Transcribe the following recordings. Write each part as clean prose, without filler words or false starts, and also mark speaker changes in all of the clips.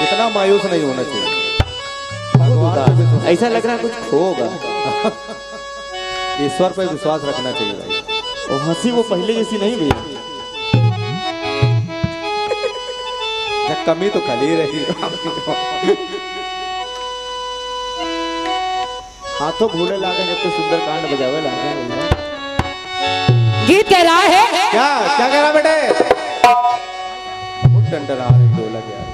Speaker 1: इतना मायूस नहीं होना चाहिए। भगवान
Speaker 2: ऐसा लग रहा है कुछ होगा।
Speaker 1: ईश्वर पर विश्वास रखना चाहिए भाई।
Speaker 2: वो हंसी वो पहले जैसी नहीं हुई।
Speaker 1: कमी तो खाली रही।
Speaker 2: हाथों भूले लागे जब तो सुंदर कांड बजावे लागे।
Speaker 3: गीत कह रहा है
Speaker 1: क्या क्या कह रहा बेटे? डंडा रहा है ढोलक यार।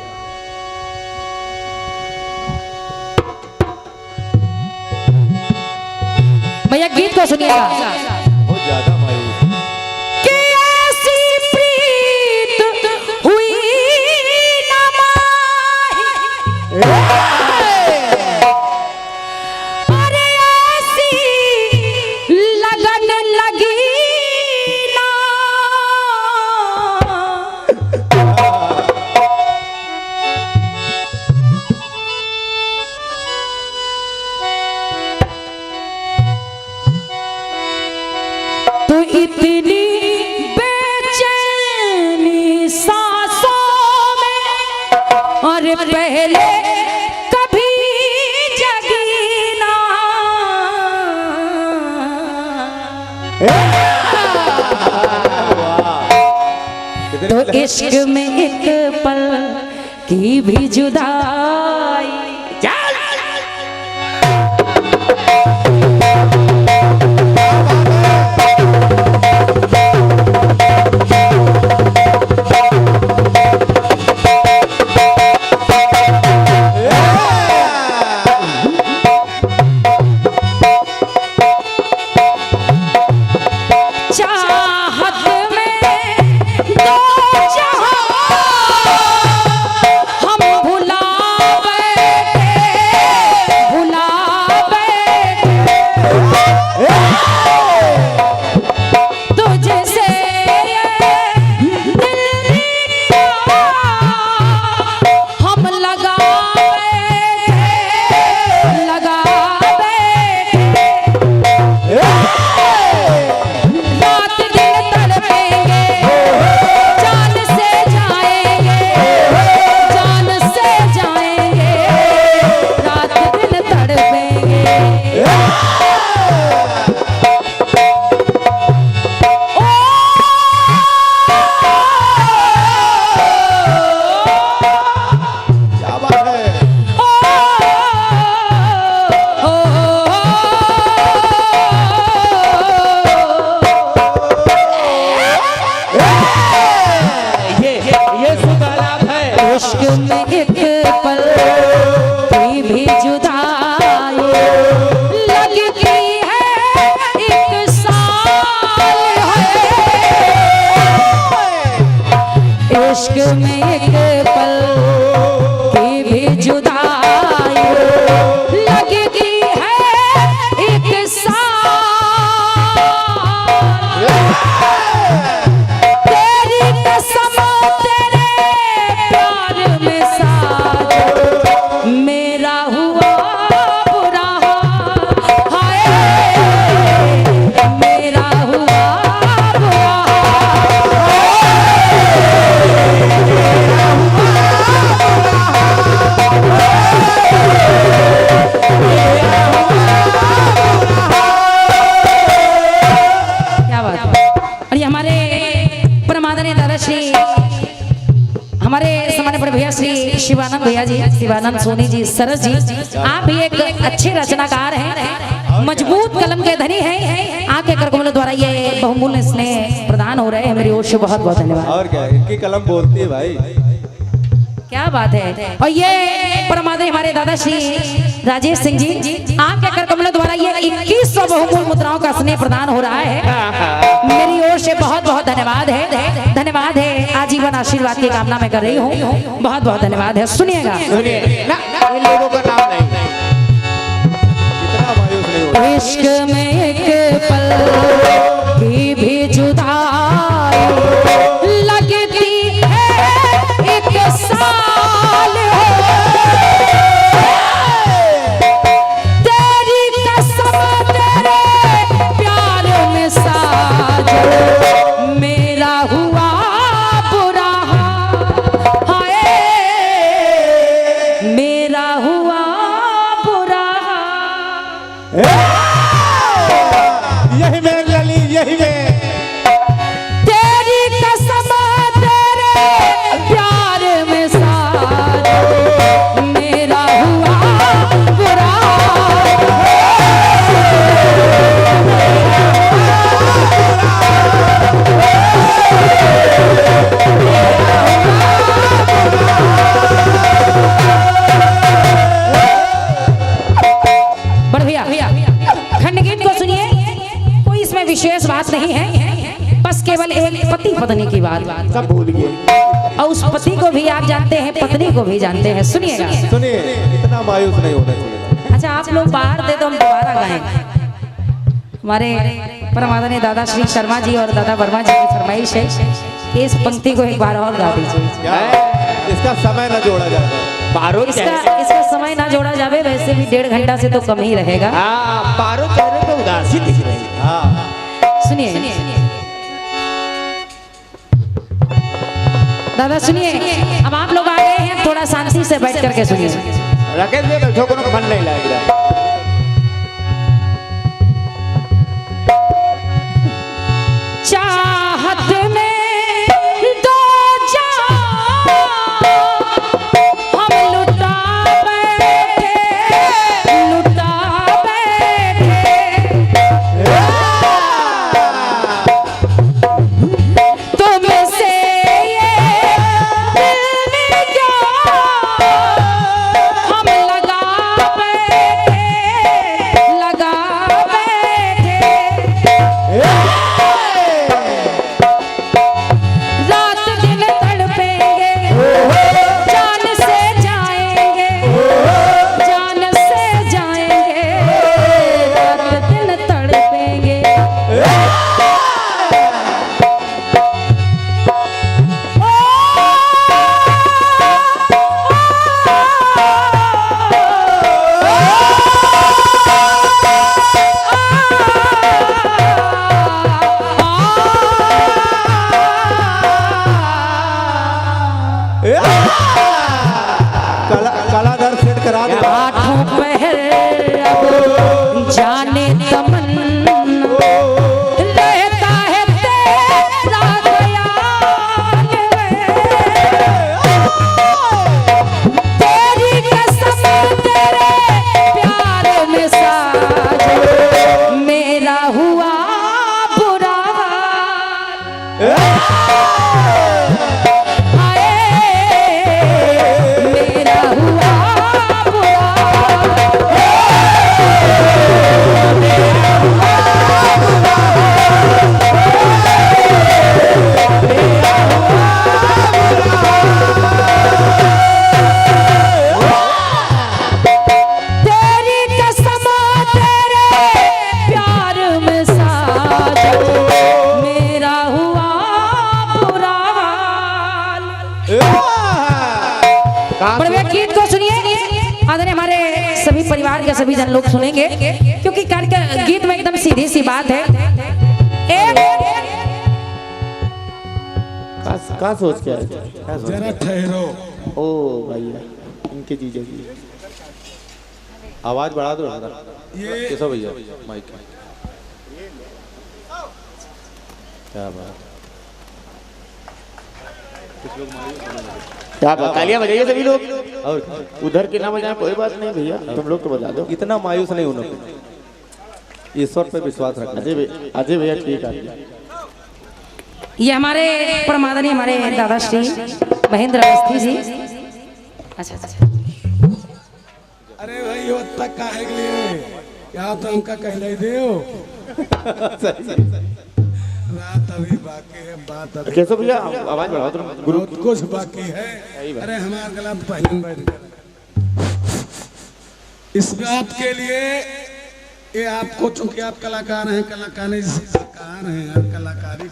Speaker 3: भैया गीत को सुनिएगा।
Speaker 1: बहुत ज्यादा मायूस।
Speaker 3: कि ऐसी प्रीत हुई ना माही, अरे ऐसी लगन लगी ना, तो इतनी बेचैनी सांसों में और पहले कभी जगी ना। तो इश्क में एक पल की भी जुदाई। इश्क में एक पल की भी जुदाई लगती है, एक साल है। इश्क में एक पल की भी जुदाई लगती है, एक साल। तेरी कसम तेरे प्यार में साथ मेरा हुआ बुरा, हाय मेरा हुआ बुरा। क्या बात है। और ये हमारे परमादरणीय दादा श्री हमारे सम्मानित बड़े भैया श्री शिवानंद भैया जी, शिवानंद सोनी जी, सरस जी, आप भी एक अच्छे रचनाकार हैं, मजबूत कलम के धनी हैं। आपके करकमलों द्वारा ये बहुमूल्य स्नेह प्रदान हो रहे हैं, मेरी ओर से बहुत बहुत धन्यवाद।
Speaker 1: और क्या इनकी कलम बोलती है भाई।
Speaker 3: क्या बात है। और ये परमादरणीय हमारे दादा श्री राजेश सिंह जी, आपके करकमलों द्वारा ये 2100 बहुमूल्य मुद्राओं का स्नेह प्रदान हो रहा है, मेरी ओर से बहुत बहुत धन्यवाद है। धन्यवाद है, आजीवन आशीर्वाद की कामना मैं कर रही हूँ। बहुत बहुत धन्यवाद है। सुनिएगा,
Speaker 2: इन लोगों का नाम नहीं।
Speaker 1: इतना मायूस नहीं होना।
Speaker 3: इश्क में एक पल की भी जुदाई लगती है, एक साल तेरी कसम तेरे प्यार में साज मेरा हुआ बुरा, हाय
Speaker 1: यही में लली यही में
Speaker 3: तेरी कसम तेरे प्यार में साज मेरा हुआ बुरा बड़ भैया खंड गीत को सुनिए। कोई इसमें विशेष बात नहीं है, बस केवल एक पति पत्नी की बात।
Speaker 1: सब भूल गए।
Speaker 3: और उस पति को भी आप जानते हैं, पत्नी को भी जानते हैं। सुनिएगा।
Speaker 1: सुनिए, इतना मायूस नहीं होना चाहिए।
Speaker 3: अच्छा आप लोग बाहर दे तो हम दोबारा गाएं। हमारे परम आदरणीय दादा श्री शर्मा जी और दादा वर्मा जी की फरमाइश है कि इस पंक्ति को एक बार और गा दीजिए।
Speaker 1: क्या इसका समय न जोड़ा जाए।
Speaker 2: पारो
Speaker 3: इसका समय ना जोड़ा जावे, वैसे भी 1.5 घंटा से तो कम ही रहेगा।
Speaker 2: पारो चेहरे पे उदासी दिख रही है।
Speaker 1: हाँ
Speaker 3: सुनिए दादा, सुनिए। अब आप लोग आ गए हैं, थोड़ा शांति से बैठ करके सुनिए।
Speaker 2: राकेश भैया बैठो, को मन नहीं लग रहा।
Speaker 3: चाहत में दो जान हम लुटा बैठे तुमसे ये दिल में क्या हम लगा बैठे रात दिन तड़पेंगे, जान से जाएंगे, रात दिन तड़पेंगे।
Speaker 1: कलाधर सेट करा दो।
Speaker 3: आठों पहर अब जाने तमन्ना रहता है तेरा ख्याल तेरी कसम तेरे प्यार में साज मेरा हुआ बुरा मेरा हुआ तेरी कसम तेरे प्यार में साज मेरा हुआ बुरा बड़े गीत को सुनिए। आदरणीय हमारे सभी परिवार के सभी जन लोग सुनेंगे, क्योंकि गीत में एकदम सीधी सी बात है।
Speaker 2: का सोच के आए?
Speaker 4: जरा ठहरो।
Speaker 2: ओ भैया, इनके जीजा जी
Speaker 1: आवाज बढ़ा दो।
Speaker 4: ये
Speaker 1: कैसा भैया माइक क्या बात।
Speaker 2: क्या तालियां बजाइए सभी लोग।
Speaker 1: और
Speaker 2: उधर के ना बजाएं कोई बात नहीं भैया, तुम लोग तो बजा दो।
Speaker 1: इतना मायूस नहीं होना, ईश्वर पे विश्वास रखना।
Speaker 2: अजय भैया ठीक है।
Speaker 3: ये हमारे परमादनी हमारे दादा श्री महेंद्र अवस्थी जी। अच्छा
Speaker 4: अरे भाई वो तक काहे के लिए क्या तो हमका कहले दियो। रात अभी बाकी है, बात अभी
Speaker 2: कैसे भैया आवाज बढ़ाओ तुम।
Speaker 4: बहुत कुछ बाकी है। अरे हमारे गला तो पहले बैठ गए। इस बात के लिए ये आपको, चूंकि आप कलाकार हैं, कलाकारी हैं, और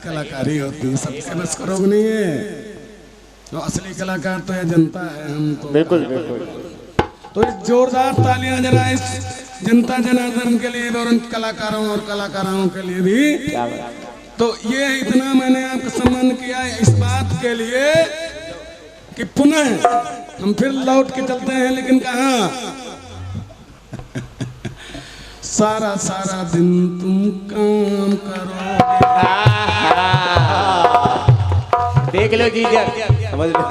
Speaker 4: कलाकारी होती है, सबसे बस करोगे नहीं है। तो असली कलाकार तो ये जनता है, हम तो
Speaker 2: बिल्कुल बिल्कुल।
Speaker 4: तो एक जोरदार तालियां जरा इस जनता जनार्दन के लिए और उन कलाकारों और कलाकारों के लिए भी।
Speaker 2: क्या बात।
Speaker 4: तो ये इतना मैंने आपका सम्मान किया इस बात के लिए कि पुनः हम फिर लौट के चलते हैं, लेकिन कहाँ सारा सारा दिन तुम काम करोगे।
Speaker 2: देख लो जीजा,
Speaker 1: समझ लो।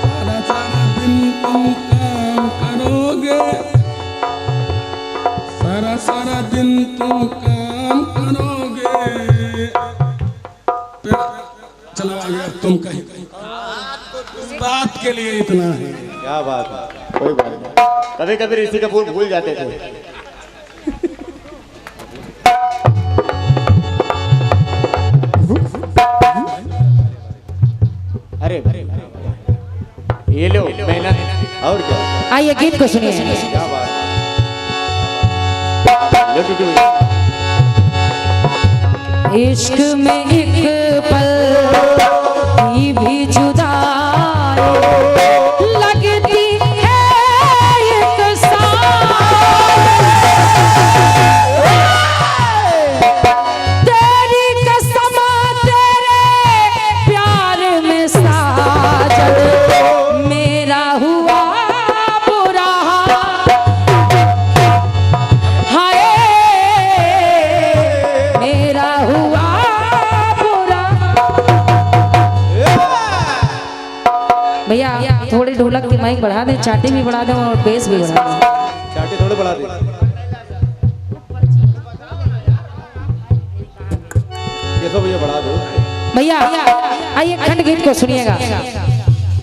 Speaker 4: सारा सारा दिन तुम काम करोगे, सारा सारा दिन तुम काम करोगे। चलो आगे, अब तुम कहीं इस बात के लिए इतना है।
Speaker 1: क्या बात है, कोई बात नहीं।
Speaker 2: कभी कभी ऋषि कपूर भूल जाते थे। अरे ये लो मेहनत।
Speaker 1: और क्या,
Speaker 3: आइए गीत को सुनिए।
Speaker 1: क्या बात है।
Speaker 2: लो टूटू।
Speaker 3: इश्क में एक पल भी जुदाई लगती है एक तेरी कसम तेरे प्यार में साजन मेरा हुआ बुरा हाय मेरा हुआ भैया थोड़ी ढोलक की माइक बढ़ा दें, चाटी भी बढ़ा दें और बेस भी बढ़ा दें।
Speaker 1: चाटी थोड़ी बढ़ा दी। ये तो भैया बढ़ा दो।
Speaker 3: भैया आइए खंड गीत को सुनिएगा।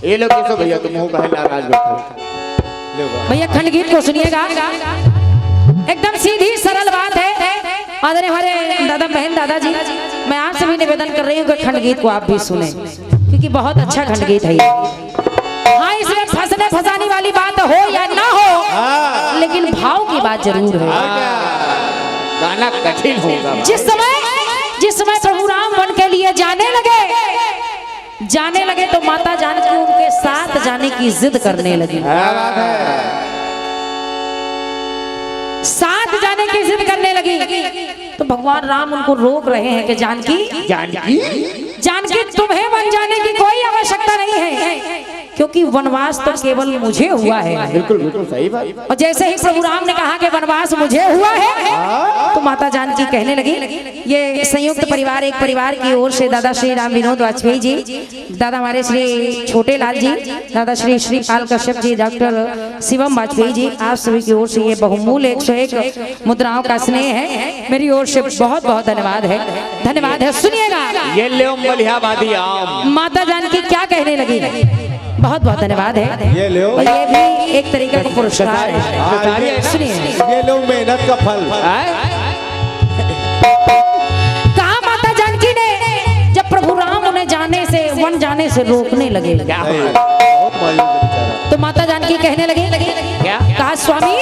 Speaker 2: ये लोग कैसे भैया तुम हो कहे नाराज बैठो।
Speaker 1: ले बा।
Speaker 3: भैया खंड गीत को सुनिएगा, एकदम सीधी सरल बात है। आदरणीय हमारे दादा बहन दादाजी, मैं आपसे भी निवेदन कर रही हूँ कि खंड गीत को आप भी सुने, क्योंकि बहुत अच्छा खंड गीत है ये। हाँ, इसमें फंसने फंसाने वाली बात हो या ना हो, लेकिन भाव की बात जरूर है।
Speaker 2: गाना कठिन होगा।
Speaker 3: जिस समय प्रभु राम वन के लिए जाने लगे तो माता जानकी उनके साथ जाने की जिद करने लगी। साथ जाने की जिद करने लगी तो भगवान राम उनको रोक रहे हैं कि जानकी तुम्हें वन जाने की कोई आवश्यकता नहीं है, क्योंकि वनवास तो केवल मुझे हुआ है।
Speaker 2: बिल्कुल बिल्कुल सही बात।
Speaker 3: और जैसे ही प्रभु राम ने कहा कि वनवास मुझे हुआ है, तो माता जानकी कहने लगी। ये संयुक्त परिवार, एक परिवार की ओर से दादा श्री राम विनोद वाजपेयी जी, दादा हमारे श्री छोटे लाल जी, दादा श्री श्रीपाल कश्यप जी, डॉक्टर शिवम वाजपेयी जी, आप सभी की ओर से ये बहुमूल्य 101 मुद्राओं का स्नेह है। मेरी ओर से बहुत बहुत धन्यवाद है, धन्यवाद है। सुनिएगा
Speaker 2: ये ले मलिहाबादी आम।
Speaker 3: माता जानकी क्या कहने लगी। बहुत बहुत धन्यवाद है।
Speaker 1: ये लो।
Speaker 3: और ये भी एक तरीके का पुरस्कार है। सुनिए,
Speaker 1: ये लो मेहनत का फल।
Speaker 3: कहा माता जानकी ने जब प्रभु राम उन्हें वन जाने से रोकने लगे,
Speaker 1: बहुत मायूस है बेचारा।
Speaker 3: तो माता जानकी कहने लगी
Speaker 2: क्या?
Speaker 3: कहा स्वामी,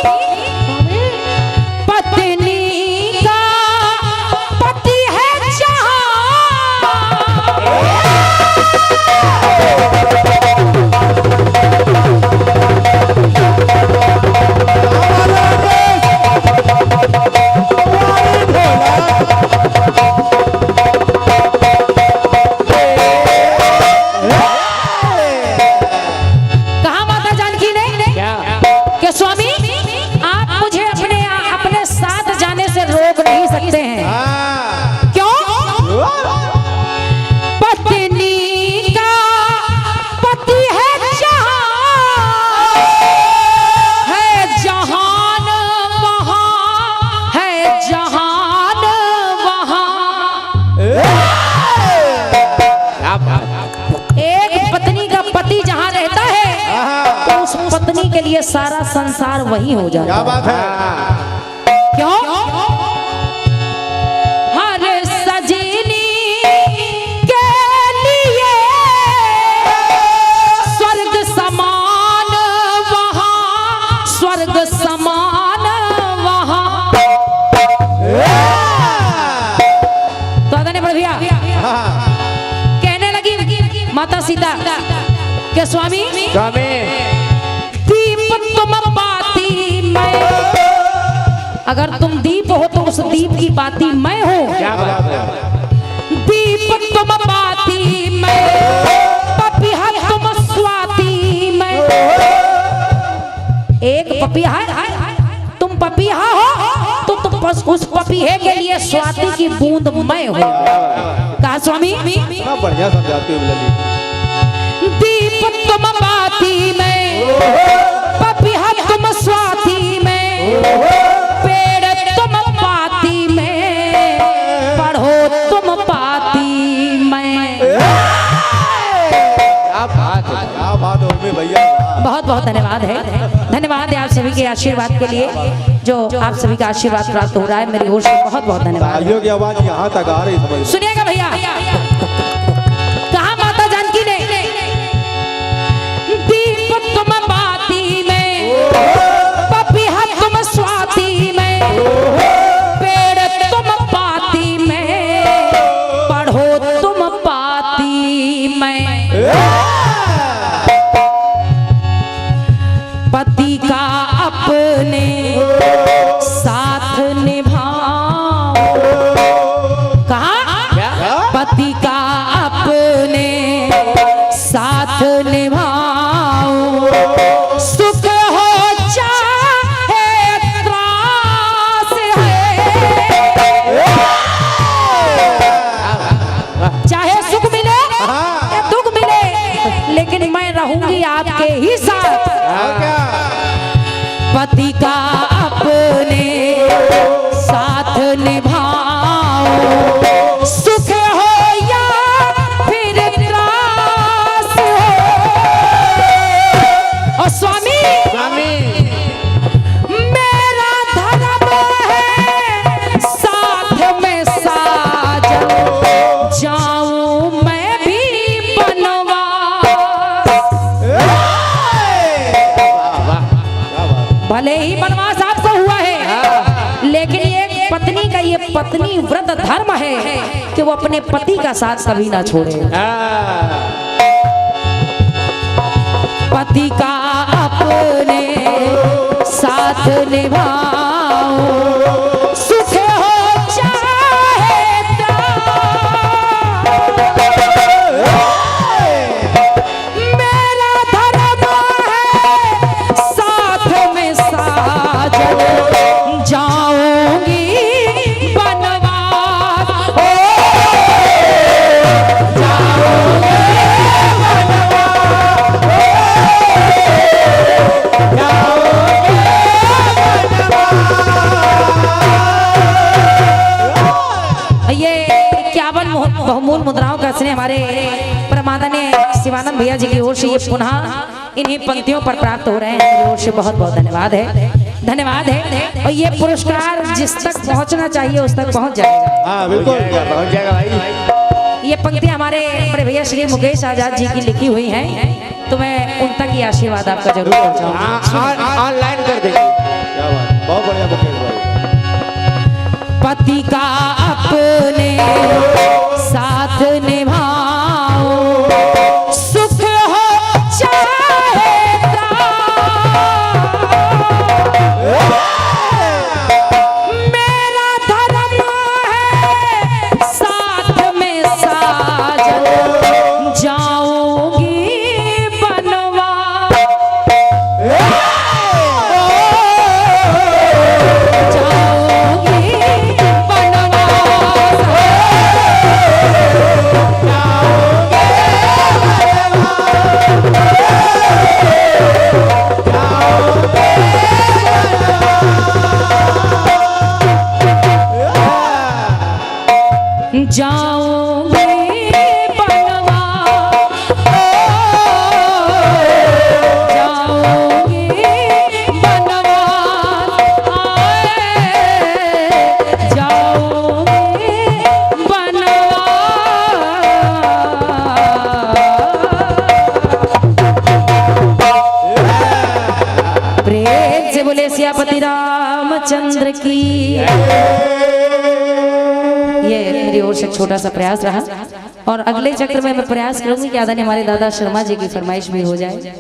Speaker 3: पत्नी का पति है जहां पत्नी के लिए सारा संसार वही हो जाता है।
Speaker 1: क्या बात है।
Speaker 3: क्यों? हर सजनी के लिए स्वर्ग समान वहाँ, स्वर्ग समान वहाँ। तो आदरणीय भैया कहने लगी माता सीता के स्वामी, अगर तुम दीप हो तो उस दीप की बाती मैं हूँ।
Speaker 2: क्या बात है।
Speaker 3: दीप तुम बाती मैं, पपीहा तुम स्वाति मैं। एक पपीहा तुम पपीहा हो उस पपीहे के लिए स्वाति की बूंद मैं हो। कहा स्वामी
Speaker 1: इतना बढ़िया समझाती हो ललित।
Speaker 3: दीप तुम बाती में, पपीहा तुम स्वाति में, पेड़ तुम पाती में, पढ़ो तुम पाती में।
Speaker 1: क्या बात हो भैया।
Speaker 3: बहुत बहुत धन्यवाद है, धन्यवाद है आप सभी के आशीर्वाद के लिए, जो आप सभी का आशीर्वाद प्राप्त हो रहा है मेरी ओर से। बहुत बहुत धन्यवाद।
Speaker 1: तालियों की आवाज यहाँ तक आ रही है।
Speaker 3: सुनिएगा भैया, कहा माता जानकी ने दीप तुम बाती में, पपीहा तुम स्वाति में, पेड़ तुम पाती में, पढ़ो तुम पाती में। पति का अपने साथ निभाओ। कहा पति का अपने साथ निभाओ, सुख हो चाहे त्रास है, चाहे सुख मिले या दुख मिले, लेकिन मैं रहूंगी आपके ही साथ। पति का अपने साथ निभाओ, सुख हो या फिर त्रास हो। और स्वामी मेरा धर्म है साथ में साजन, जाऊं मैं भी बनवास। भले ही बनवास आपको हुआ है, लेकिन ये पत्नी का ये पत्नी व्रत धर्म है कि वो अपने पति का साथ कभी ना छोड़े। पति का अपने साथ निभाओ, सुख हो चाहे त्रास। मेरा धर्म है साथ में साजन, जाऊंगी बनवास। ये 51 बहुमूल्य मुद्राओं का स्नेह हमारे परमादरणीय शिवानंद भैया जी की ओर से ये पुनः इन्हीं पंक्तियों पर प्राप्त हो रहे हैं। मेरी ओर से बहुत बहुत धन्यवाद है, धन्यवाद है। और ये पुरस्कार जिस तक पहुंचना चाहिए उस तक पहुंच जाएगा।
Speaker 1: हाँ बिल्कुल पहुंच जाएगा भाई।
Speaker 3: ये पंक्ति हमारे बड़े भैया श्री मुकेश आजाद जी की लिखी हुई हैं, तो मैं उन तक ये आशीर्वाद आपका जरूर पहुंचाऊंगा।
Speaker 1: ऑनलाइन कर देंगे। क्या बात, बहुत बढ़िया मुकेश भाई।
Speaker 3: पति का अपने साथ निभाओ, सुख हो चाहे त्रास। मेरा धर्म है साथ में साजन, जाऊंगी बनवास। जाऊंगी बनवास, जाऊंगी बनवास, जाऊंगी बनवास। प्रेम से बोले सियापति रामचंद्र की। ये मेरी ओर से छोटा सा प्रयास रहा, और अगले चक्र में मैं प्रयास करूंगी कि आदरणीय हमारे दादा शर्मा जी की फरमाइश भी हो जाए।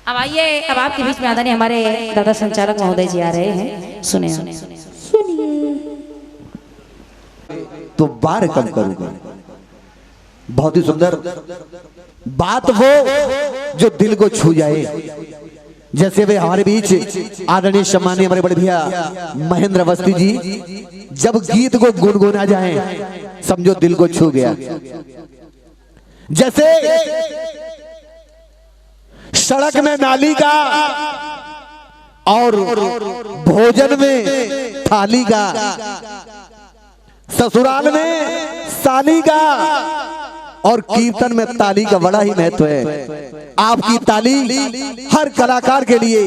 Speaker 3: अब आइए, अब आपके बीच में आदरणीय हमारे दादा संचालक महोदय जी आ रहे हैं। सुने
Speaker 5: तो बार कम करूंगा। बहुत ही सुंदर बात वो जो दिल को छू जाए। जैसे वे हमारे बीच आदरणीय सम्मानीय हमारे बड़े भैया महेंद्र अवस्थी जी, जब गीत को गुनगुना जाए समझो दिल को छू गया। जैसे सड़क में नाली का और भोजन में थाली का, ससुराल में साली का और कीर्तन में ताली का बड़ा ही महत्व है। आपकी ताली हर कलाकार के लिए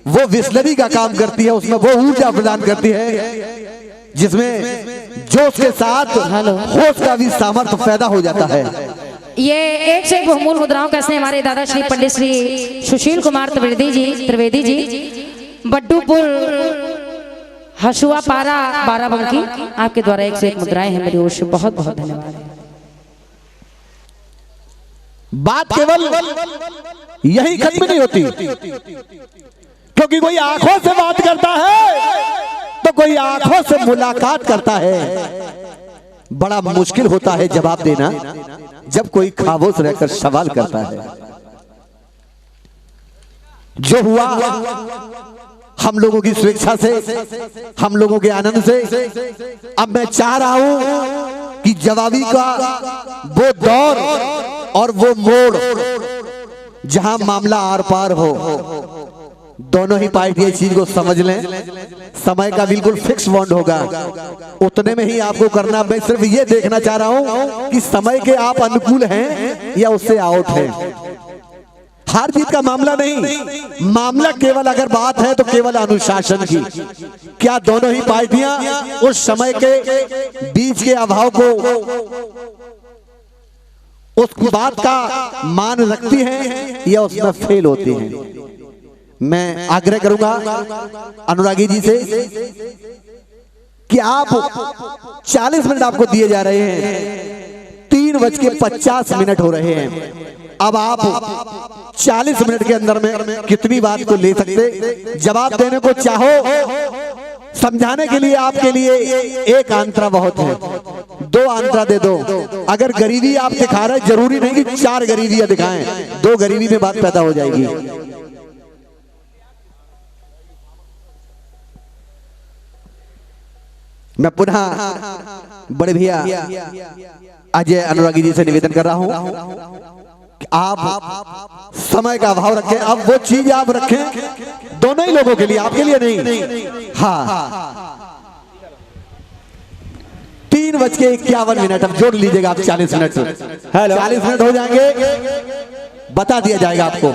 Speaker 5: वो विस्लरी का काम करती है, उसमें वो ऊर्जा प्रदान करती है जिसमें जोश के साथ होश का भी सामर्थ्य पैदा हो जाता है।
Speaker 3: ये एक से एक बहुमूल मुद्राओं कैसे हमारे दादा श्री पंडित श्री सुशील कुमार त्रिवेदी जी बड्डूपुर हसुआ पारा बाराबंकी, आपके द्वारा एक से एक मुद्राएं हैं। मेरी ओर से बहुत बहुत धन्यवाद है।
Speaker 5: बात केवल यही खत्म नहीं होती, क्योंकि कोई आंखों से बात करता है तो कोई आंखों से मुलाकात करता है। बड़ा मुश्किल होता है जवाब देना जब कोई खामोश रहकर सवाल करता है। जो हुआ हम लोगों की स्वेच्छा से, हम लोगों के आनंद से, अब मैं चाह रहा हूं कि जवाबी का वो दौर और वो मोड़ जहां मामला आर पार हो, दोनों ही पार्टी इस चीज को समझ लें। समय का बिल्कुल फिक्स बॉन्ड होगा, उतने में ही आपको करना। मैं सिर्फ ये देखना चाह रहा हूं कि समय के आप अनुकूल हैं या उससे आउट हैं। हार जीत का मामला नहीं, मामला केवल अगर बात है तो केवल अनुशासन की। क्या दोनों ही पार्टियां उस समय के बीच के अभाव को, उस बात का मान रखती हैं या उसमें फेल होती हैं? मैं आग्रह करूंगा अनुरागी जी से कि आप 40 मिनट आपको दिए जा रहे हैं, 3:50 हो रहे हैं। अब आप 40 मिनट के अंदर में कितनी बात को ले सकते? जवाब देने को चाहो, समझाने के लिए आपके लिए एक आंतरा बहुत है, 2 आंतरा दे दो। अगर गरीबी आप दिखा रहे, जरूरी नहीं कि 4 गरीबियां दिखाएं, 2 गरीबी में बात पैदा हो जाएगी। मैं पुनः बड़े भैया अजय अनुरागी जी से निवेदन कर रहा हूं कि आप समय का अभाव रखें। अब वो चीज आप रखें दोनों ही लोगों के लिए, आपके लिए नहीं। हाँ, 3:51 अब जोड़ लीजिएगा आप 40 मिनट। 40 मिनट हो जाएंगे, बता दिया जाएगा आपको।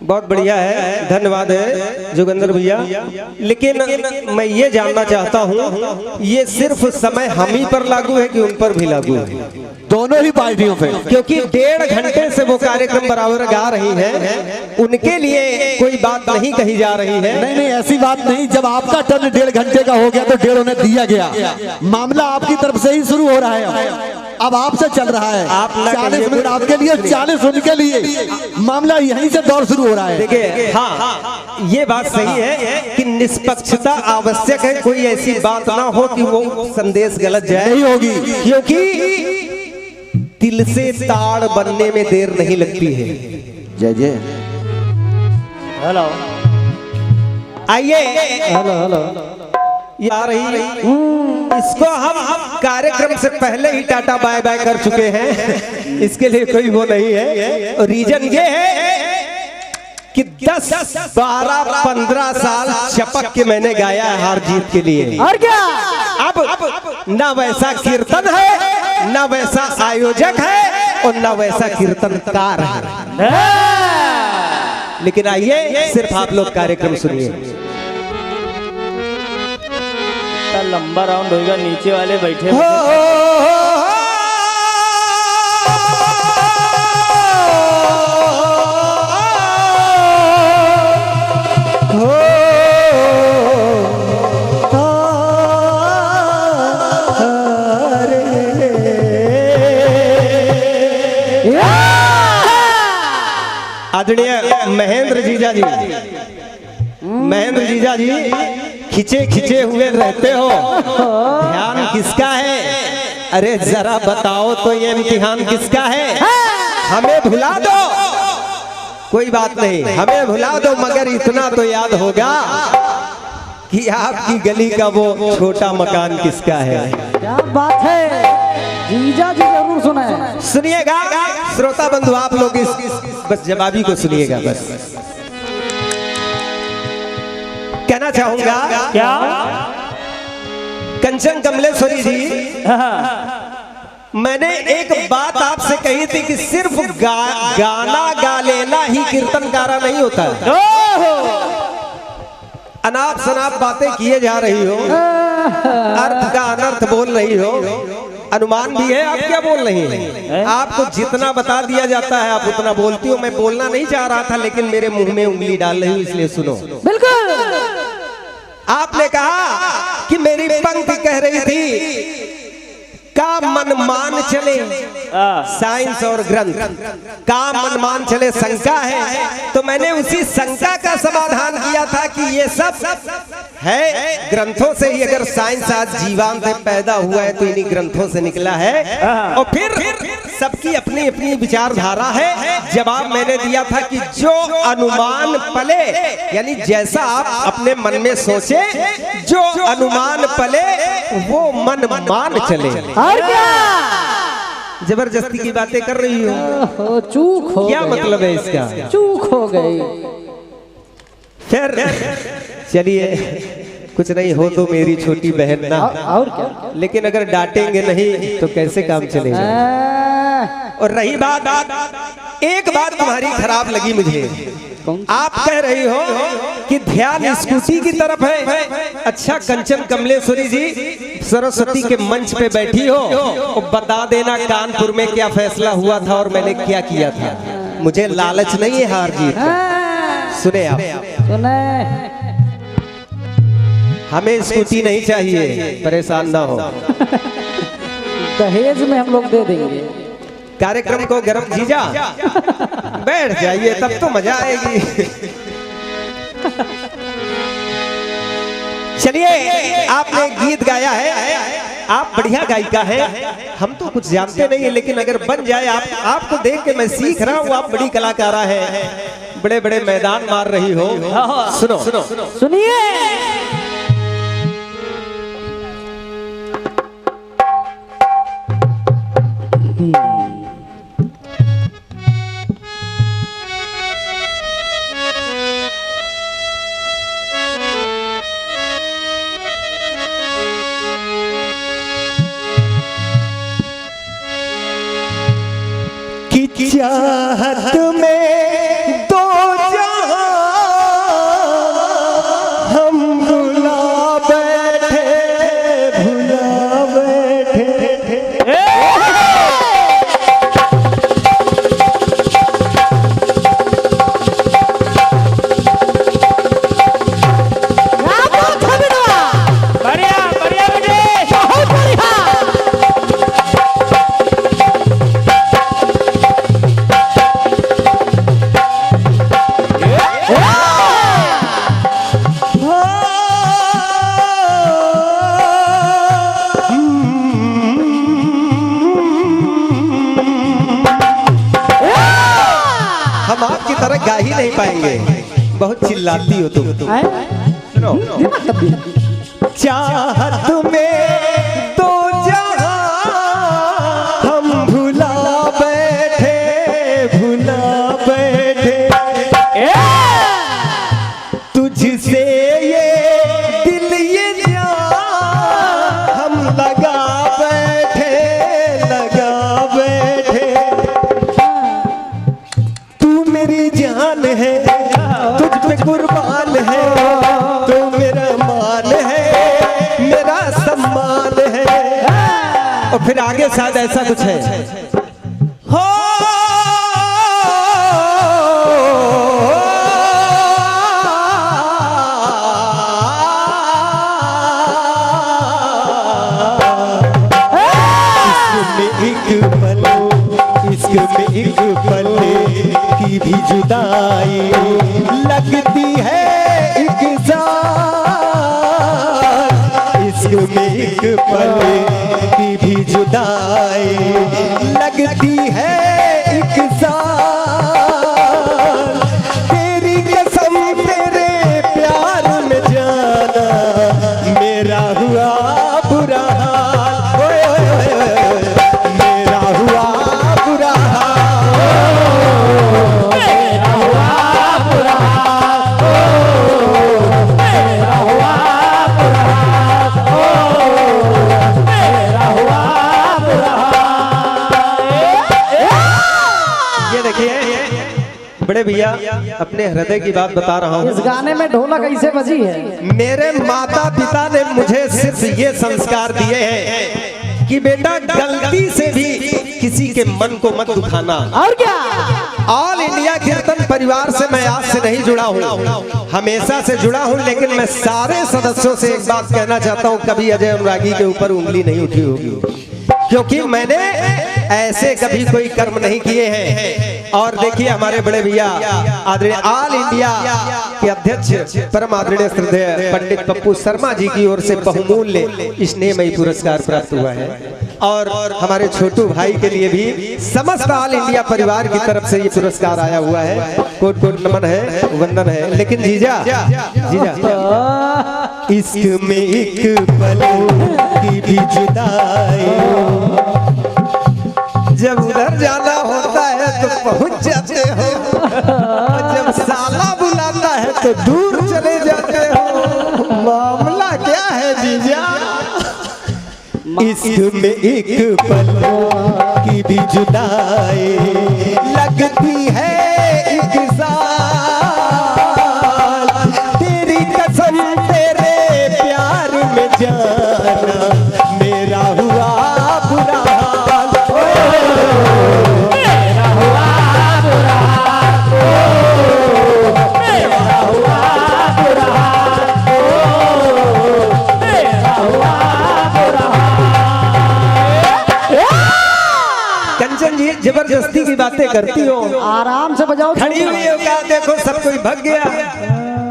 Speaker 1: बहुत बढ़िया है, धन्यवाद है जोगेंद्र भैया। लेकिन मैं ये जानना चाहता हूँ, ये सिर्फ समय हम ही पर लागू है कि उन पर भी लागू है?
Speaker 5: दोनों ही पार्टियों पे,
Speaker 1: क्योंकि 1.5 घंटे से वो कार्यक्रम बराबर गा रही हैं, उनके लिए कोई बात नहीं कही जा रही है।
Speaker 5: नहीं नहीं, ऐसी बात नहीं। जब आपका टर्न 1.5 घंटे का हो गया तो 1.5 उन्हें दिया गया। मामला आपकी तरफ से ही शुरू हो रहा है, अब आपसे चल रहा है।
Speaker 1: आप
Speaker 5: 40 मिनट आपके लिए, 40 उनके लिए। मामला यहीं से दौर शुरू हो रहा है।
Speaker 1: देखिए, हाँ, ये बात सही है कि निष्पक्षता आवश्यक है। कोई ऐसी बात ना हो कि वो संदेश गलत जाए।
Speaker 5: नहीं होगी,
Speaker 1: क्योंकि दिल से ताड़ बनने में देर नहीं लगती है।
Speaker 5: जय जय।
Speaker 2: हेलो,
Speaker 1: आइए,
Speaker 2: हेलो,
Speaker 1: ये आ रही, इसको हम कार्यक्रम से पहले ही टाटा बाय बाय कर चुके हैं, इसके लिए कोई वो नहीं है। रीजन ये है कि 10, 12, 15 साल चपक के मैंने गाया है हार जीत के लिए।
Speaker 2: और क्या?
Speaker 1: अब ना वैसा कीर्तन है, ना वैसा आयोजक है, और ना वैसा कीर्तनकार है। लेकिन आइए, सिर्फ आप लोग कार्यक्रम सुनिए।
Speaker 2: लंबा राउंड होगा, नीचे वाले बैठे
Speaker 1: आदरणीय महेंद्र जीजा जी, महेंद्र जीजा जी, खिंचे खिंचे हुए रहते हो, ध्यान किसका है? अरे जरा बताओ तो ये इम्तिहान किसका है? हमें भुला दो कोई बात नहीं, हमें भुला दो मगर इतना तो याद होगा कि आपकी गली का वो छोटा मकान किसका है।
Speaker 2: क्या बात है, जीजा जी जरूर सुने।
Speaker 1: सुनिएगा श्रोता बंधु, आप लोग इस बस जवाबी को सुनिएगा। बस कहना चाहूंगा
Speaker 2: क्या?
Speaker 1: कंचन कमलेश्वरी जी, मैंने एक बात आपसे कही थी कि सिर्फ गाना गा लेना ही कीर्तनकारा नहीं होता है। अनाप शनाप बातें किए जा रही हो, अर्थ का अनर्थ बोल रही हो, अनुमान भी है, आप क्या बोल रही हैं? आपको जितना बता दिया जाता है आप उतना बोलती हो। मैं बोलना नहीं चाह रहा था लेकिन मेरे मुंह में उंगली डाल रही हूँ, इसलिए सुनो।
Speaker 2: बिल्कुल।
Speaker 1: आपने कहा कि मेरी पंक्ति कह रही थी का मन मान चले, साइंस और ग्रंथ का मन मान चले शंका है, तो मैंने उसी शंका का समाधान किया था कि ये सब है ग्रंथों से ही। अगर साइंस आज जीवांत पैदा हुआ है तो इन्हीं ग्रंथों से निकला है, और फिर सबकी अपनी अपनी विचारधारा है। जवाब मैंने दिया था कि जो अनुमान पले, यानी जैसा आप अपने मन में सोचे, जो अनुमान पले वो मन मान चले।
Speaker 2: और क्या?
Speaker 1: जबरदस्ती की बातें कर रही हो,
Speaker 2: चूक हो
Speaker 1: क्या
Speaker 2: गई।
Speaker 1: मतलब है इसका?
Speaker 2: चूक हो गई।
Speaker 1: फिर चलिए, कुछ नहीं हो तो मेरी छोटी बहन ना,
Speaker 2: और क्या?
Speaker 1: लेकिन अगर डांटेंगे नहीं तो कैसे काम चलेगा। और रही बात, एक बात तुम्हारी खराब लगी मुझे। आप कह रही हो कि ध्यान स्कूटी की तरफ है। अच्छा कंचन कमलेश्वरी जी, सरस्वती के मंच पे बैठी हो, और बता देना कानपुर में क्या फैसला हुआ था और मैंने क्या किया था। मुझे लालच नहीं है हार जीत का। सुने आप,
Speaker 2: सुने।
Speaker 1: हमें स्कूटी नहीं चाहिए, परेशान ना हो।
Speaker 2: दहेज में हम लोग दे देंगे।
Speaker 1: कार्यक्रम को गरम जीजा बैठ जाइए, तब तो मजा आएगी। चलिए, आपने गीत गाया है, आप बढ़िया गायिका है, हम तो कुछ जानते नहीं है, लेकिन अगर बन जाए आपको देख के मैं सीख रहा हूँ, आप बड़ी कलाकारा है, बड़े बड़े मैदान मार रही हो। सुनो सुनो
Speaker 2: सुनिए।
Speaker 1: कि चाहत में दो जहां हम भुला बैठे, भुला बैठे।
Speaker 2: बढ़िया बढ़िया बेटे, बहुत बढ़िया।
Speaker 1: हम आपकी तरह गा ही नहीं पाएंगे, बहुत चिल्लाती हो तुम। सुनो, चाहत में तो जहां हम भुला बैठे, भुला बैठे। तुझसे ये दिल ये जान हम लगा बैठे, लगा बैठे। तू मेरी जान है, तुझ पे कुर्बान है, तू मेरा मान है, मेरा सम्मान है। और फिर आगे शायद ऐसा कुछ है, हो इश्क में एक पल की भी जुदाई लगती है एक साथ। इश्क में एक पल की भी जुदाई लगती है एक साथ। अपने हृदय की बात बता रहा
Speaker 6: इस
Speaker 1: हूँ।
Speaker 6: गाने में ढोलक ऐसे बजी है।
Speaker 1: मेरे माता पिता ने मुझे सिर्फ ये संस्कार दिए हैं कि बेटा गलती से भी किसी के मन को मत दुखाना।
Speaker 6: और क्या,
Speaker 1: ऑल इंडिया कीर्तन परिवार से मैं आज से नहीं जुड़ा हूँ, हमेशा से जुड़ा हूँ, लेकिन मैं सारे सदस्यों से एक बात कहना चाहता हूँ, कभी अजय अनुरागी के ऊपर उंगली नहीं उठी होगी, क्योंकि मैंने ऐसे कभी कोई कर्म नहीं किए हैं। और देखिए हमारे बड़े भैया आदरणीय ऑल इंडिया के अध्यक्ष परम आदरणीय श्रद्धेय पंडित पप्पू शर्मा जी की ओर से बहुमूल्य स्नेहमयी पुरस्कार प्राप्त हुआ है। और हमारे छोटू भाई के लिए भी समस्त ऑल इंडिया परिवार की तरफ से ये पुरस्कार आया हुआ है। कोट कोट नमन है, वंदन है। लेकिन जीजा इश्क में एक पल की भी जुदाई, जब उधर जाना होता है तो पहुंच जाते हो, जब साला बुलाता है तो दूर चले जाते हो। मामला क्या है जीजा? इश्क में एक पल की भी जुदाई लगती है एक साल, तेरी कसम तेरे प्यार में जाना मेरा हुआ बुरा हाल। मेरा हुआ बुरा हाल, मेरा हुआ बुरा हाल, मेरा हुआ बुरा हाल। कंचन जी जबरदस्ती की बातें करती हो,
Speaker 6: आराम से बजाओ।
Speaker 1: खड़ी हुई हो क्या? देखो सब कोई भग गया।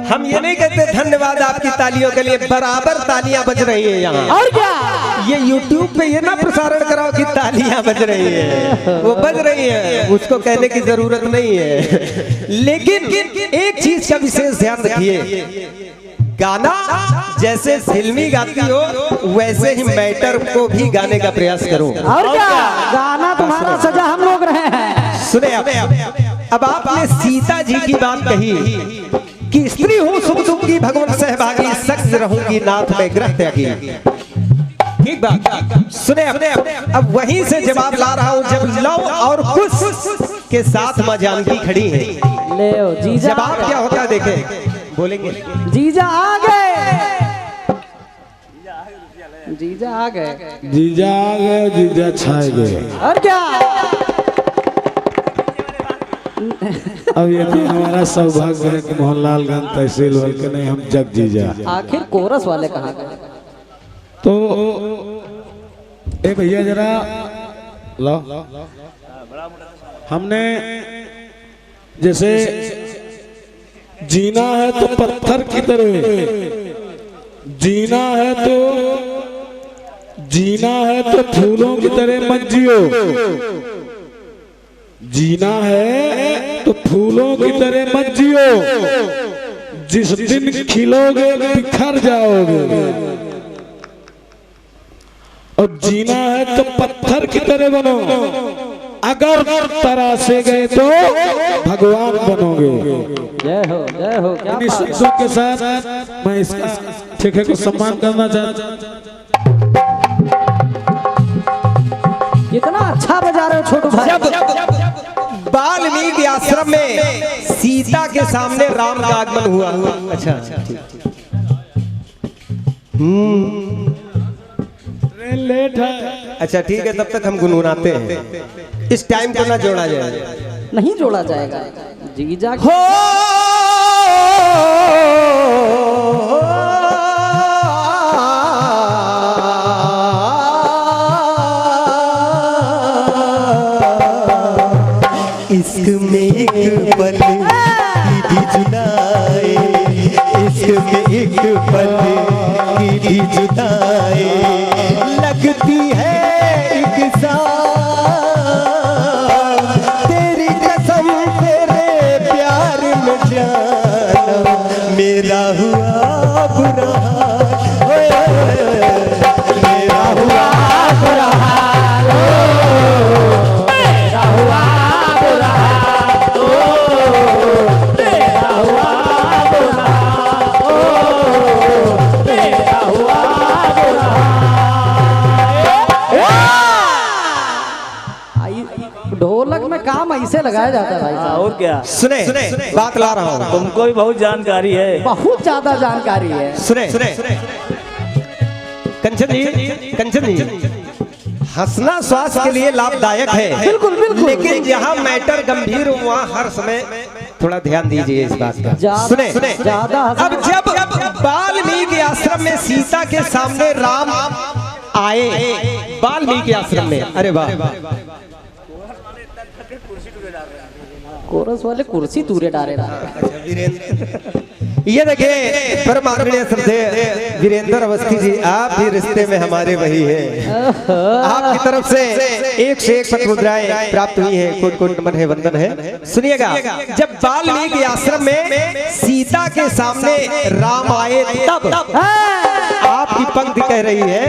Speaker 1: हम ये नहीं कहते धन्यवाद आपकी तालियों के लिए, बराबर तालियां बज रही है यहाँ।
Speaker 6: और क्या,
Speaker 1: ये YouTube पे ये ना प्रसारण कराओ कि तालियां बज रही है, वो बज रही है, उसको कहने की जरूरत नहीं है। लेकिन एक चीज का विशेष ध्यान रखिए, गाना जैसे फिल्मी गाती हो वैसे ही मैटर को भी गाने का प्रयास करो।
Speaker 6: और क्या, गाना तुम्हारा सजा हम लोग रहे हैं।
Speaker 1: सुने अब आपने सीता जी की बात कही कि स्त्री हूँ सुख दुख की भगवान सहभागी, सख्त रहूंगी नाथ में ग्रह त्यागी। ठीक बात। सुने अब वहीं से जवाब ला रहा हूँ, जब लव और कुछ के साथ मां जानकी खड़ी है।
Speaker 6: ले जीजा,
Speaker 1: जवाब क्या होता है देखें, बोलेंगे
Speaker 6: जीजा आ गए, जीजा आ गए,
Speaker 4: जीजा आ गए, जीजा छाए गए।
Speaker 6: और क्या,
Speaker 4: अब ये तो हमारा सौभाग्य है कि मोहनलालगंज तहसील वाले के नहीं, हम जग जीजा।
Speaker 6: आखिर कोरस वाले कहाँ गए?
Speaker 4: तो ए भैया जरा लो, हमने जैसे जीना है तो पत्थर की तरह जीना है, तो जीना है तो फूलों की तरह मत जियो। जीना है तो फूलों की तरह मत जियो, जिस दिन खिलोगे बिखर जाओगे। और जीना है तो पत्थर की तरह बनो, अगर तराशे गए तो भगवान बनोगे।
Speaker 6: जय हो, जय हो। क्या
Speaker 4: इन्हीं शब्दों के साथ मैं इसका ठेके को सम्मान करना चाहता हूँ।
Speaker 6: कितना अच्छा बजा रहे हो छोटू भाई।
Speaker 1: जब वाल्मीकि आश्रम में सीता के सामने राम का आगमन हुआ। अच्छा
Speaker 4: ट्रेन लेट है।
Speaker 1: अच्छा ठीक है, तब तक हम गुनगुनाते हैं, इस टाइम को ना जोड़ा जाए।
Speaker 6: नहीं जोड़ा जाएगा जीजा।
Speaker 1: हो इश्क में एक पल की भी जुदाई, इश्क में एक पल की भी जुदाई लगती है एक साल, तेरी कसम तेरे प्यार में जाना मेरा हुआ बुरा हाल, मेरा हुआ बुरा हाल, मेरा हुआ बुरा हाल, मेरा हुआ बुरा हाल, मेरा हुआ बुरा
Speaker 6: ढोलक में काम ऐसे से लगाया जाता है भाई
Speaker 2: हाँ,
Speaker 6: साहब।
Speaker 2: और क्या,
Speaker 1: सुने बात ला रहा हूँ।
Speaker 2: तुमको भी बहुत जानकारी है।
Speaker 6: बहुत ज्यादा जानकारी है।
Speaker 1: सुने कंचन जी हंसना स्वास्थ्य के लिए लाभदायक है,
Speaker 6: बिल्कुल, बिल्कुल।
Speaker 1: लेकिन जहाँ मैटर गंभीर हो वहाँ हर समय थोड़ा ध्यान दीजिए इस बात का।
Speaker 6: ज्यादा-
Speaker 1: सुने
Speaker 6: ज्यादा
Speaker 1: अब जब वाल्मीकि आश्रम में सीता के सामने राम आए, वाल्मीकि आश्रम में, अरे वाह,
Speaker 6: कोरस वाले कुर्सी दूरे डाले रहा।
Speaker 1: ये देखिए परमादरणीय श्रद्धेय वीरेंद्र अवस्थी जी, आप भी रिश्ते में हमारे वही हैं। आपकी तरफ से एक से एक पत्र मुद्राएं प्राप्त हुई है, कोट कोट नमन है, वंदन है। सुनिएगा, जब वाल्मीकि आश्रम में सीता के सामने राम आए तब आपकी पंक्ति कह रही है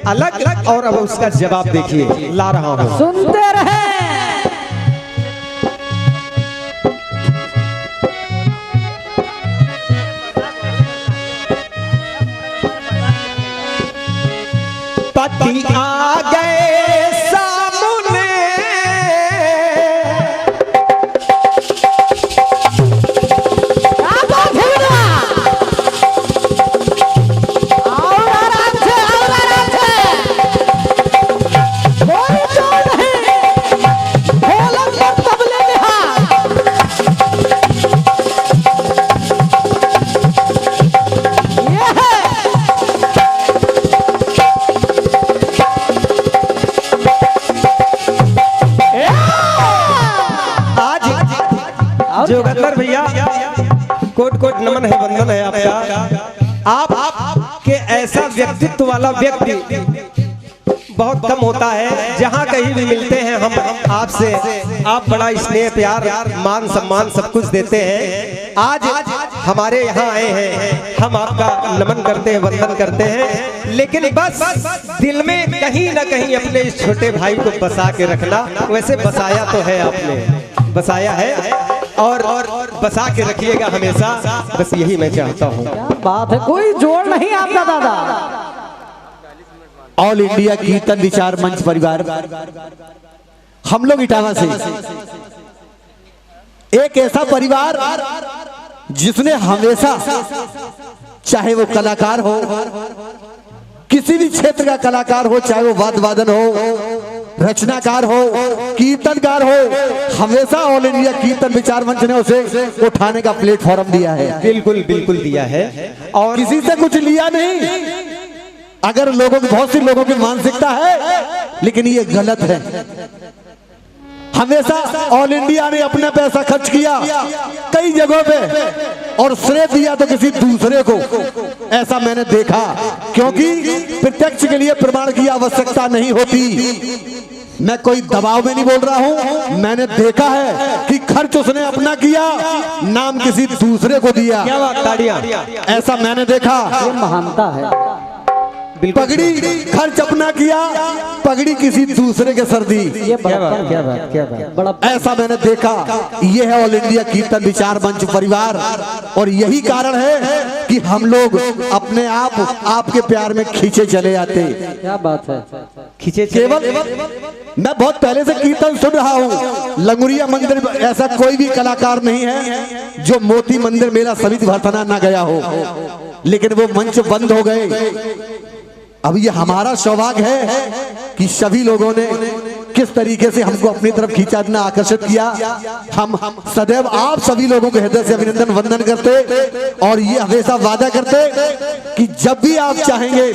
Speaker 1: अलग, और अब उसका जवाब देखिए, ला रहा हूँ।
Speaker 6: सुनते रहे।
Speaker 1: पति आ गए सामने,
Speaker 6: और आराम से, और आराम से। कोई चोट नहीं। ढोलक और तबले में हाथ। ये है।
Speaker 1: आज जोगंदर भैया कोट कोट नमन है, वंदन है आपका। आप के ऐसा व्यक्तित्व वाला व्यक्ति बहुत कम होता है। जहाँ कहीं भी मिलते हैं हम आपसे, आप बड़ा स्नेह प्यार मान सम्मान सब कुछ देते हैं। आज हमारे यहाँ आए हैं, हम आपका नमन करते हैं, वंदन करते हैं, लेकिन बस दिल में कहीं ना कहीं अपने इस छोटे भाई को बसा के रखना। वैसे बसाया तो है आपने, बसाया है और बसा के रखिएगा हमेशा, बस यही मैं चाहता हूँ।
Speaker 6: क्या बात है, कोई जोड़ नहीं आपका दादा।
Speaker 5: ऑल इंडिया कीर्तन विचार मंच परिवार, हम लोग इटावा से एक ऐसा परिवार जिसने हमेशा, चाहे वो कलाकार हो, किसी भी क्षेत्र का कलाकार हो, चाहे वो वाद्य वादन हो, रचनाकार हो, कीर्तनकार हो, हमेशा ऑल इंडिया कीर्तन विचार मंच ने उसे उठाने का प्लेटफॉर्म दिया है।
Speaker 1: बिल्कुल बिल्कुल दिया है, और
Speaker 5: किसी से कुछ लिया नहीं। अगर लोगों की, बहुत सी लोगों की मानसिकता है, लेकिन ये गलत है। हमेशा ऑल इंडिया ने अपना पैसा खर्च किया कई जगहों पे और श्रेय दिया तो किसी दूसरे को, ऐसा मैंने देखा। क्योंकि प्रत्यक्ष के लिए प्रमाण की आवश्यकता नहीं होती। मैं कोई दबाव में नहीं बोल रहा हूं, मैंने देखा है कि खर्च उसने अपना किया, नाम किसी दूसरे को दिया।
Speaker 1: क्या बात, ताड़ियां।
Speaker 5: ऐसा मैंने देखा।
Speaker 6: ये महानता है।
Speaker 5: पगड़ी खर्च अपना किया, पगड़ी किसी दूसरे के सर दी।
Speaker 6: ये
Speaker 1: क्या बात,
Speaker 6: बड़ा
Speaker 1: क्या बात, क्या बात।
Speaker 6: बड़ा
Speaker 5: ऐसा मैंने देखा। ये है ऑल इंडिया कीर्तन विचार मंच परिवार, और यही कारण है कि हम लोग अपने आप आपके प्यार में खींचे चले जाते।
Speaker 6: क्या बात है।
Speaker 1: खींचे
Speaker 5: केवल मैं बहुत पहले से कीर्तन सुन रहा हूँ। लंगुरिया मंदिर ऐसा कोई भी कलाकार नहीं है जो मोती मंदिर मेला समिति भरतना ना गया हो, लेकिन वो मंच बंद हो गए। अब ये हमारा सौभाग्य है कि सभी लोगों ने किस तरीके से हमको अपनी तरफ खींचा, इतना आकर्षित किया। हम सदैव आप सभी लोगों को हृदय से अभिनंदन वंदन करते, और ये हमेशा वादा करते कि जब भी आप चाहेंगे,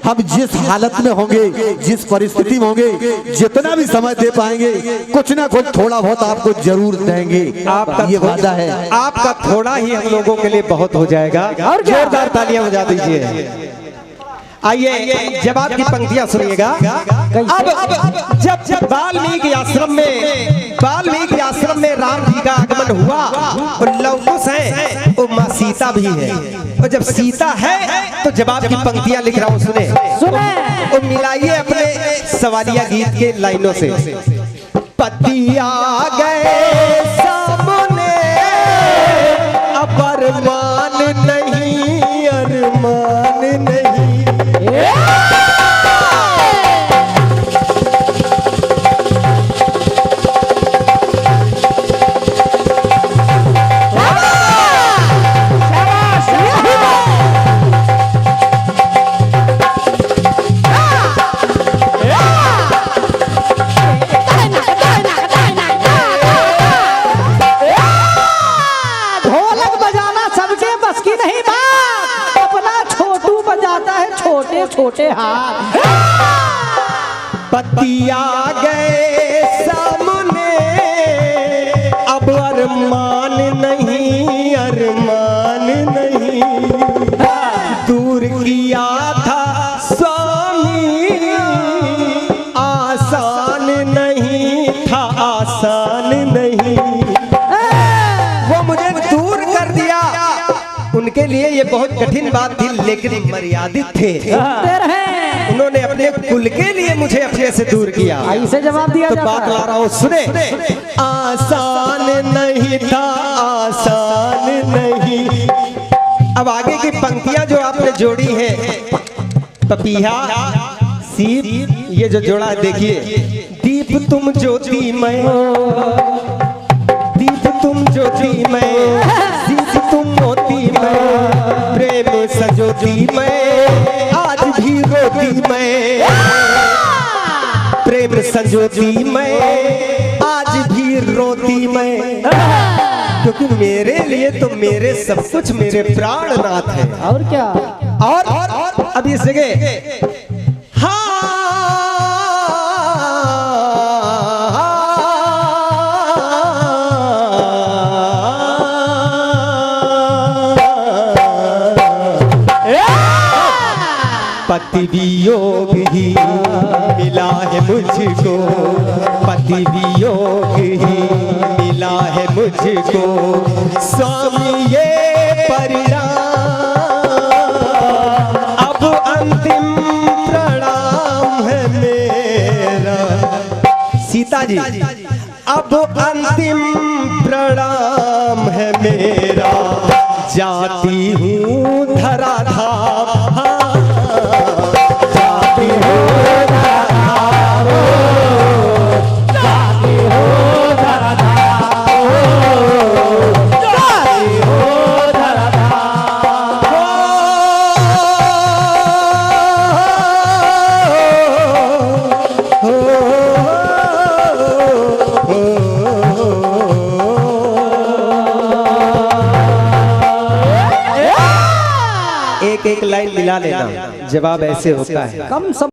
Speaker 5: हम जिस हालत में होंगे, जिस परिस्थिति में होंगे, जितना भी समय दे पाएंगे, कुछ ना कुछ थोड़ा बहुत आपको जरूर देंगे।
Speaker 1: आपका
Speaker 5: ये वादा है।
Speaker 1: आपका थोड़ा ही हम लोगों के लिए बहुत हो जाएगा। और जोरदार तालियां बजा दीजिए। आइए जवाब की पंक्तियां सुनिएगा। अब जब वाल्मीकि आश्रम में राम जी का आगमन हुआ, और लवकुश है, और माँ सीता भी है, और जब सीता है तो जवाब की पंक्तियां लिख रहा हूँ, सुने और मिलाइए अपने सवालिया गीत के लाइनों से। पति आ गए सामने, अब अरमान नहीं, अरमान नहीं।
Speaker 6: छोटे छोटे हाथ।
Speaker 1: पतिया गए सामने अब अरमान नहीं, अरमान नहीं, दूर किया था स्वामी आसान नहीं था, आसान नहीं, वो मुझे दूर कर दिया। उनके लिए ये बहुत कठिन बात थी, लेकिन मर्यादित थे। उन्होंने अपने कुल के लिए मुझे अपने से दूर किया।
Speaker 6: ऐसे जवाब दिया
Speaker 1: तो
Speaker 6: जाता
Speaker 1: बात
Speaker 6: है।
Speaker 1: ला रहा हूँ, सुने। आसान नहीं था, आसान नहीं। अब आगे की पंक्तियां जो आपने जोड़ी है, पपीहा सीप, ये जो जोड़ा है देखिए। दीप तुम ज्योतिमय, दीप तुम ज्योतिमय, सीप तुम मोतीमय, प्रेम सजोती मैं आज भी रोती मैं, प्रेम संजोती मैं आज भी रोती मैं, क्योंकि मेरे लिए तो मेरे सब कुछ मेरे प्राणनाथ है।
Speaker 6: और क्या?
Speaker 1: और अब इस जगह पति वियोग ही मिला है मुझको, पति वियोग ही मिला है मुझको, स्वामी ये परिणाम अब अंतिम प्रणाम है मेरा। सीता जी, अब अंतिम प्रणाम है मेरा, जाती हूँ धरा धाम, एक एक लाइन मिला लेना, जवाब ऐसे होता है।
Speaker 6: कम